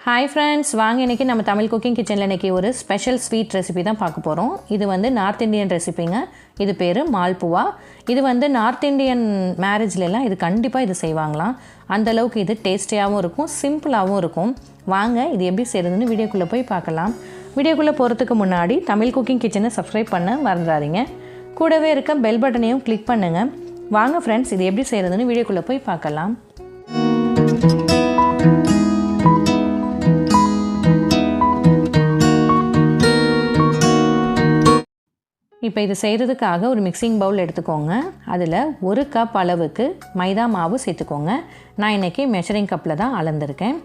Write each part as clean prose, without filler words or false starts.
Hi friends, வாங்க இன்றைக்கி நம்ம தமிழ் குக்கிங் கிச்சனில் இன்றைக்கி ஒரு ஸ்பெஷல் ஸ்வீட் ரெசிபி தான் பார்க்க போகிறோம். இது வந்து நார்த் இந்தியன் ரெசிபிங்க. இது பேர் மால்புவா. இது வந்து நார்த் இந்தியன் மேரேஜ்லலாம் இது கண்டிப்பாக இது செய்வாங்களாம். அந்தளவுக்கு இது டேஸ்டியாகவும் இருக்கும், சிம்பிளாகவும் இருக்கும். வாங்க இது எப்படி செய்கிறதுன்னு வீடியோக்குள்ளே போய் பார்க்கலாம். வீடியோக்குள்ளே போகிறதுக்கு முன்னாடி தமிழ் குக்கிங் கிச்சனை சப்ஸ்கிரைப் பண்ண மறந்துடாதீங்க. கூடவே இருக்க பெல் பட்டனையும் கிளிக் பண்ணுங்கள். வாங்க ஃப்ரெண்ட்ஸ், இது எப்படி செய்கிறதுன்னு வீடியோக்குள்ளே போய் பார்க்கலாம். இப்போ இது செய்கிறதுக்காக ஒரு மிக்சிங் பவுல் எடுத்துக்கோங்க. அதில் 1 கப் அளவுக்கு மைதா மாவு சேர்த்துக்கோங்க. நான் இன்றைக்கி மெஷரிங் கப்பில் தான் அளந்திருக்கேன்.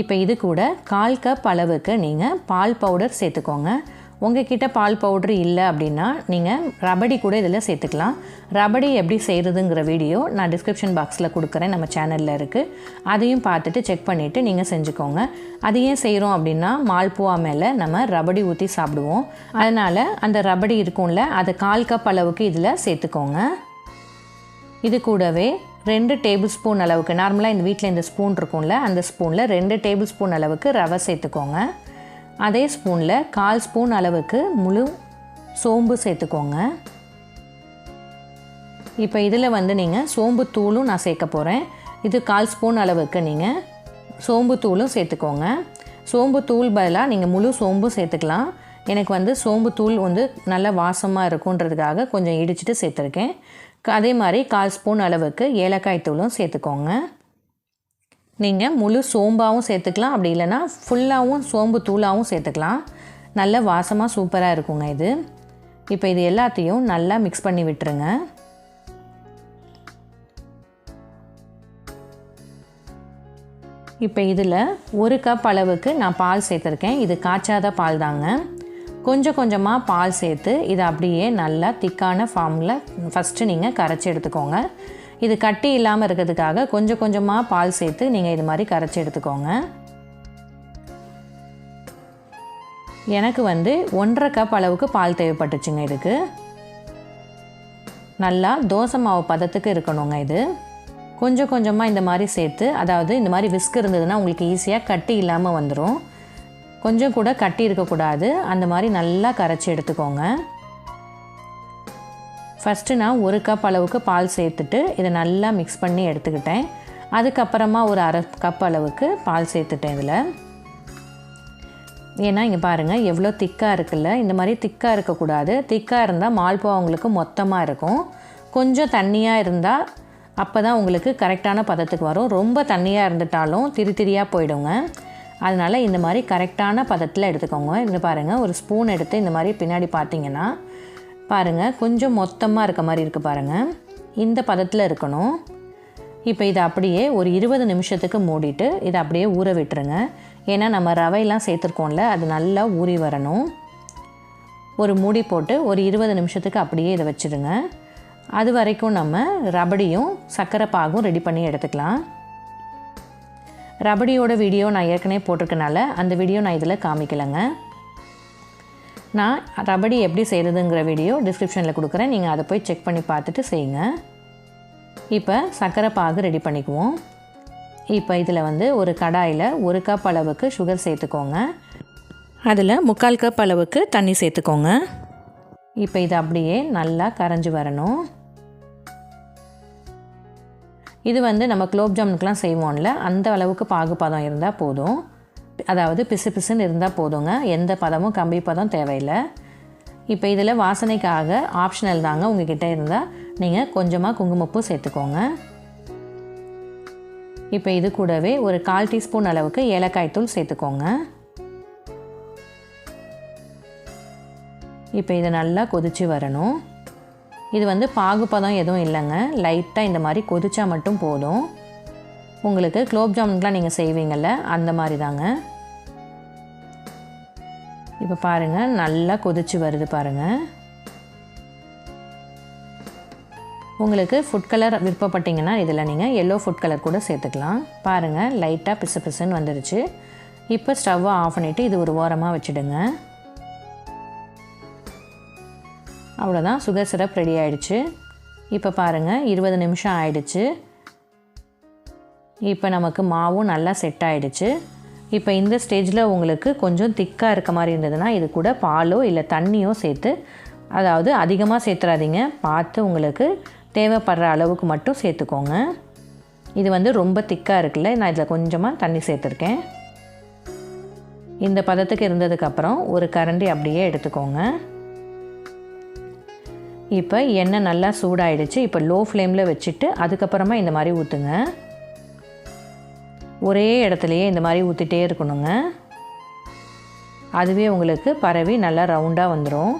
இப்போ இது கூட 1/4 கப் அளவுக்கு நீங்கள் பால் பவுடர் சேர்த்துக்கோங்க. உங்ககிட்ட பால் பவுட்ரு இல்லை அப்படின்னா நீங்கள் ரபடி கூட இதில் சேர்த்துக்கலாம். ரபடி எப்படி செய்கிறதுங்கிற வீடியோ நான் டிஸ்கிரிப்ஷன் பாக்ஸில் கொடுக்குறேன், நம்ம சேனலில் இருக்குது. அதையும் பார்த்துட்டு செக் பண்ணிவிட்டு நீங்கள் செஞ்சுக்கோங்க. அது ஏன் செய்கிறோம் அப்படின்னா மால்புவா மேலே நம்ம ரபடி ஊற்றி சாப்பிடுவோம். அதனால் அந்த ரபடி இருக்கும்ல, அதை 1/4 கப் அளவுக்கு இதில் சேர்த்துக்கோங்க. இது கூடவே 2 டேபிள் ஸ்பூன் அளவுக்கு, நார்மலாக இந்த வீட்டில் இந்த ஸ்பூன் இருக்கும்ல, அந்த ஸ்பூனில் 2 டேபிள் ஸ்பூன் அளவுக்கு ரவை சேர்த்துக்கோங்க. அதே ஸ்பூனில் 1/4 ஸ்பூன் அளவுக்கு முழு சோம்பு சேர்த்துக்கோங்க. இப்போ இதில் வந்து நீங்கள் சோம்பு தூளும் நான் சேர்க்க போகிறேன். இது 1/4 ஸ்பூன் அளவுக்கு நீங்கள் சோம்பு தூளும் சேர்த்துக்கோங்க. சோம்பு தூள் பதிலாக நீங்கள் முழு சோம்பும் சேர்த்துக்கலாம். எனக்கு வந்து சோம்பு தூள் வந்து நல்ல வாசமாக இருக்குன்றதுக்காக கொஞ்சம் இடிச்சிட்டு சேர்த்துருக்கேன். அதே மாதிரி 1/4 ஸ்பூன் அளவுக்கு ஏலக்காய் தூளும் சேர்த்துக்கோங்க. நீங்கள் முழு சோம்பாகவும் சேர்த்துக்கலாம், அப்படி இல்லைன்னா ஃபுல்லாகவும் சோம்பு தூளாகவும் சேர்த்துக்கலாம். நல்ல வாசமாக சூப்பராக இருக்குங்க இது. இப்போ இது எல்லாத்தையும் நல்லா மிக்ஸ் பண்ணி விட்டுருங்க. இப்போ இதில் 1 கப் அளவுக்கு நான் பால் சேர்த்துருக்கேன். இது காய்ச்சாத பால் தாங்க. கொஞ்சம் கொஞ்சமாக பால் சேர்த்து இதை அப்படியே நல்லா திக்கான ஃபார்மில் ஃபஸ்ட்டு நீங்கள் கரைச்சி எடுத்துக்கோங்க. இது கட்டி இல்லாமல் இருக்கிறதுக்காக கொஞ்சம் கொஞ்சமாக பால் சேர்த்து நீங்கள் இது மாதிரி கரைச்சி எடுத்துக்கோங்க. எனக்கு வந்து 1/2 கப் அளவுக்கு பால் தேவைப்பட்டுச்சுங்க. இதுக்கு நல்லா தோசை மாவு பதத்துக்கு இருக்கணுங்க. இது கொஞ்சம் கொஞ்சமாக இந்த மாதிரி சேர்த்து, அதாவது இந்த மாதிரி விஸ்க் இருந்ததுன்னா உங்களுக்கு ஈஸியாக கட்டி இல்லாமல் வந்துடும். கொஞ்சம் கூட கட்டி இருக்கக்கூடாது. அந்த மாதிரி நல்லா கரைச்சி எடுத்துக்கோங்க. ஃபஸ்ட்டு நான் 1 கப் அளவுக்கு பால் சேர்த்துட்டு இதை நல்லா மிக்ஸ் பண்ணி எடுத்துக்கிட்டேன். அதுக்கப்புறமா ஒரு 1/2 கப் அளவுக்கு பால் சேர்த்துட்டேன் இதில். ஏன்னா இங்கே பாருங்கள் எவ்வளோ திக்காக இருக்குல்ல. இந்த மாதிரி திக்காக இருக்கக்கூடாது. திக்காக இருந்தால் மால்புவா உங்களுக்கு மொத்தமாக இருக்கும். கொஞ்சம் தண்ணியாக இருந்தால் அப்போ தான் உங்களுக்கு கரெக்டான பதத்துக்கு வரும். ரொம்ப தண்ணியாக இருந்துட்டாலும் திரியாக போயிடுங்க. அதனால் இந்த மாதிரி கரெக்டான பதத்தில் எடுத்துக்கோங்க. இங்கே பாருங்கள், ஒரு ஸ்பூன் எடுத்து இந்த மாதிரி பின்னாடி பார்த்தீங்கன்னா பாருங்கள் கொஞ்சம் மொத்தமாக இருக்க மாதிரி இருக்குது பாருங்கள். இந்த பதத்தில் இருக்கணும். இப்போ இதை அப்படியே ஒரு 20 நிமிஷத்துக்கு மூடிட்டு இதை அப்படியே ஊற விட்டுருங்க. ஏன்னா நம்ம ரவையெல்லாம் சேர்த்துருக்கோம்ல, அது நல்லா ஊறி வரணும். ஒரு மூடி போட்டு ஒரு 20 நிமிஷத்துக்கு அப்படியே இதை வச்சுடுங்க. அது வரைக்கும் நம்ம ரபடியும் சர்க்கரை பாகும் ரெடி பண்ணி எடுத்துக்கலாம். ரபடியோட வீடியோ நான் ஏற்கனவே போட்டிருக்கனால அந்த வீடியோ நான் இதில் காமிக்கலைங்க. நான் ரபடி எப்படி செய்கிறதுங்கிற வீடியோ டிஸ்கிரிப்ஷனில் கொடுக்குறேன், நீங்கள் அதை போய் செக் பண்ணி பார்த்துட்டு செய்யுங்க. இப்போ சர்க்கரை பாகு ரெடி பண்ணிக்குவோம். இப்போ இதில் வந்து ஒரு கடாயில் 1 கப் அளவுக்கு சுகர் சேர்த்துக்கோங்க. அதில் 3/4 கப் அளவுக்கு தண்ணி சேர்த்துக்கோங்க. இப்போ இது அப்படியே நல்லா கரைஞ்சி வரணும். இது வந்து நம்ம குலோப் ஜாமுனுக்கெலாம் செய்வோம்ல, அந்த அளவுக்கு பாகு பதம் இருந்தால் போதும். அதாவது பிசு பிசுன்னு இருந்தால் போதுங்க. எந்த பதமும் கம்பி பதம் தேவையில்லை. இப்போ இதில் வாசனைக்காக ஆப்ஷனல் தாங்க, உங்ககிட்ட இருந்தால் நீங்கள் கொஞ்சமாக குங்குமப்பூ சேர்த்துக்கோங்க. இப்போ இது கூடவே ஒரு 1/4 டீஸ்பூன் அளவுக்கு ஏலக்காய் தூள் சேர்த்துக்கோங்க. இப்போ இதை நல்லா கொதித்து வரணும். இது வந்து பாகு பதம் எதுவும் இல்லைங்க, லைட்டாக இந்த மாதிரி கொதிச்சா மட்டும் போதும். உங்களுக்கு குலோப் ஜாமுன்லாம் நீங்கள் செய்வீங்கள்ல, அந்த மாதிரி தாங்க. இப்போ பாருங்கள் நல்லா கொதிச்சு வருது பாருங்கள். உங்களுக்கு ஃபுட் கலர் விருப்பப்பட்டீங்கன்னா இதில் நீங்கள் எல்லோ ஃபுட் கலர் கூட சேர்த்துக்கலாம். பாருங்கள் லைட்டாக பிசு பிசுன்னு வந்துடுச்சு. இப்போ ஸ்டவ்வை ஆஃப் பண்ணிவிட்டு இது ஒரு ஓரமாக வச்சுடுங்க. அவ்வளோதான், சுகர் சிரப் ரெடி ஆகிடுச்சு. இப்போ பாருங்கள் 20 நிமிஷம் ஆயிடுச்சு. இப்போ நமக்கு மாவும் நல்லா செட் ஆகிடுச்சு. இப்போ இந்த ஸ்டேஜில் உங்களுக்கு கொஞ்சம் திக்காக இருக்க மாதிரி இருந்ததுன்னா இது கூட பாலோ இல்லை தண்ணியோ சேர்த்து, அதாவது அதிகமாக சேர்த்துறாதீங்க, பார்த்து உங்களுக்கு தேவைப்படுற அளவுக்கு மட்டும் சேர்த்துக்கோங்க. இது வந்து ரொம்ப திக்காக இருக்குல்ல, நான் இதில் கொஞ்சமாக தண்ணி சேர்த்துருக்கேன். இந்த பதத்துக்கு இருந்ததுக்கப்புறம் ஒரு கரண்டி அப்படியே எடுத்துக்கோங்க. இப்போ எண்ணெய் நல்லா சூடாயிடுச்சு. இப்போ லோ ஃப்ளேமில் வச்சுட்டு அதுக்கப்புறமா இந்த மாதிரி ஊற்றுங்க. ஒரே இடத்துலையே இந்த மாதிரி ஊற்றிட்டே இருக்கணுங்க. அதுவே உங்களுக்கு பரவி நல்லா ரவுண்டாக வந்துடும்.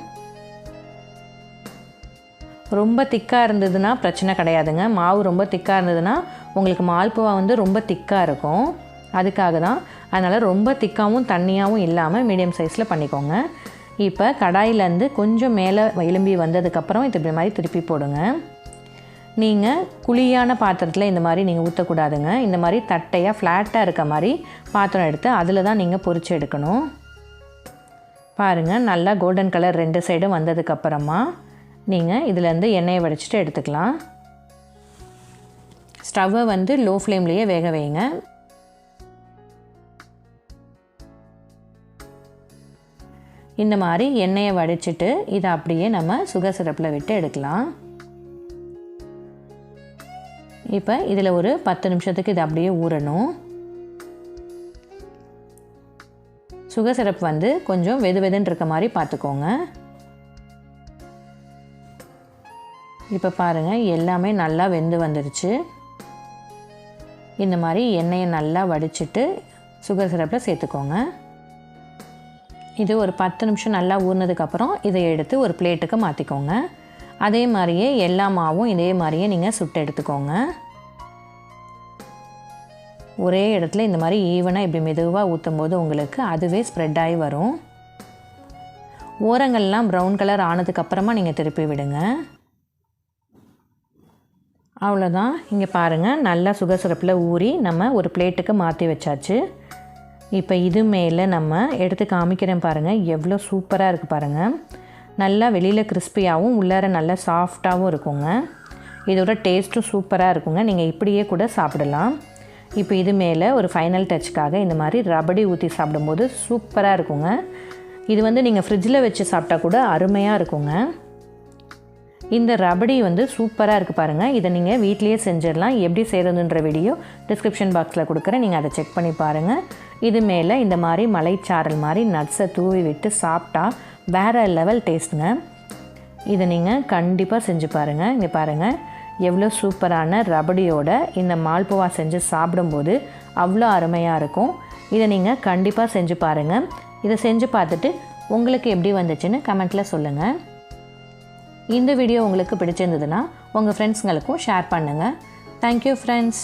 ரொம்ப திக்காக இருந்ததுன்னா பிரச்சனை கிடையாதுங்க. மாவு ரொம்ப திக்காக இருந்ததுன்னா உங்களுக்கு மால்புவா வந்து ரொம்ப திக்காக இருக்கும். அதுக்காக தான். அதனால் ரொம்ப திக்காகவும் தண்ணியாகவும் இல்லாமல் மீடியம் சைஸில் பண்ணிக்கோங்க. இப்போ கடாயிலேருந்து கொஞ்சம் மேலே எலும்பி வந்ததுக்கப்புறம் இது மாதிரி திருப்பி போடுங்க. நீங்கள் குழியான பாத்திரத்தில் இந்த மாதிரி நீங்கள் ஊற்றக்கூடாதுங்க. இந்த மாதிரி தட்டையாக ஃப்ளாட்டாக இருக்க மாதிரி பாத்திரம் எடுத்து அதில் தான் நீங்கள் பொரிச்சு எடுக்கணும். பாருங்கள், நல்லா கோல்டன் கலர் 2 சைடும் வந்ததுக்கப்புறமா நீங்கள் இதிலேருந்து எண்ணெயை வடிச்சிட்டு எடுத்துக்கலாம். ஸ்டவ்வை வந்து லோ ஃப்ளேம்லேயே வேக வைங்க. இந்த மாதிரி எண்ணெயை வடிச்சிட்டு இதை அப்படியே நம்ம சுகர் சிரப்பில் விட்டு எடுக்கலாம். இப்போ இதில் ஒரு 10 நிமிஷத்துக்கு இது அப்படியே ஊறணும். சுகர் சிரப் வந்து கொஞ்சம் வெதுன்னு இருக்க மாதிரி பார்த்துக்கோங்க. இப்போ பாருங்கள், எல்லாமே நல்லா வெந்து வந்துருச்சு. இந்த மாதிரி எண்ணெயை நல்லா வடிச்சிட்டு சுகர் சிரப்பில் சேர்த்துக்கோங்க. இது ஒரு 10 நிமிஷம் நல்லா ஊறினதுக்கப்புறம் இதை எடுத்து ஒரு பிளேட்டுக்கு மாற்றிக்கோங்க. அதே மாதிரியே எல்லா மாவும் இதே மாதிரியே நீங்கள் சுட்டு எடுத்துக்கோங்க. ஒரே இடத்துல இந்த மாதிரி ஈவனாக இப்படி மெதுவாக ஊற்றும் போது உங்களுக்கு அதுவே ஸ்ப்ரெட் ஆகி வரும். ஓரங்கள்லாம் ப்ரௌன் கலர் ஆனதுக்கப்புறமா நீங்கள் திருப்பி விடுங்க. அவ்வளோதான். இங்கே பாருங்கள், நல்லா சுகர் சிரப்பில் ஊறி நம்ம ஒரு பிளேட்டுக்கு மாற்றி வச்சாச்சு. இப்போ இது மேலே நம்ம எடுத்து காமிக்கிறேன் பாருங்கள், எவ்வளோ சூப்பராக இருக்குது பாருங்கள். நல்லா வெளியில் கிறிஸ்பியாகவும் உள்ளார நல்லா சாஃப்டாகவும் இருக்குங்க. இதோட டேஸ்ட்டும் சூப்பராக இருக்குங்க. நீங்கள் இப்படியே கூட சாப்பிடலாம். இப்போ இது மேலே ஒரு ஃபைனல் டச்சுக்காக இந்த மாதிரி ரபடி ஊற்றி சாப்பிடும்போது சூப்பராக இருக்குங்க. இது வந்து நீங்கள் ஃப்ரிட்ஜில் வச்சு சாப்பிட்டா கூட அருமையாக இருக்குங்க. இந்த ரபடி வந்து சூப்பராக இருக்குது பாருங்கள். இதை நீங்கள் வீட்லேயே செஞ்சிடலாம். எப்படி செய்கிறதுன்ற வீடியோ டிஸ்கிரிப்ஷன் பாக்ஸில் கொடுக்குறேன், நீங்கள் அதை செக் பண்ணி பாருங்கள். இது மேலே இந்த மாதிரி மலைச்சாரல் மாதிரி நட்ஸை தூவி விட்டு சாப்பிட்டா வேறு லெவல் டேஸ்ட்டுங்க. இதை நீங்கள் கண்டிப்பாக செஞ்சு பாருங்கள். இங்கே பாருங்கள், எவ்வளோ சூப்பரான ரபடியோட இந்த மால்புவா செஞ்சு சாப்பிடும்போது அவ்வளோ அருமையாக இருக்கும். இதை நீங்கள் கண்டிப்பாக செஞ்சு பாருங்கள். இதை செஞ்சு பார்த்துட்டு உங்களுக்கு எப்படி வந்துச்சுன்னு கமெண்ட்டில் சொல்லுங்கள். இந்த வீடியோ உங்களுக்கு பிடிச்சிருந்ததுன்னா உங்கள் ஃப்ரெண்ட்ஸுங்களுக்கும் ஷேர் பண்ணுங்கள். Thank you friends.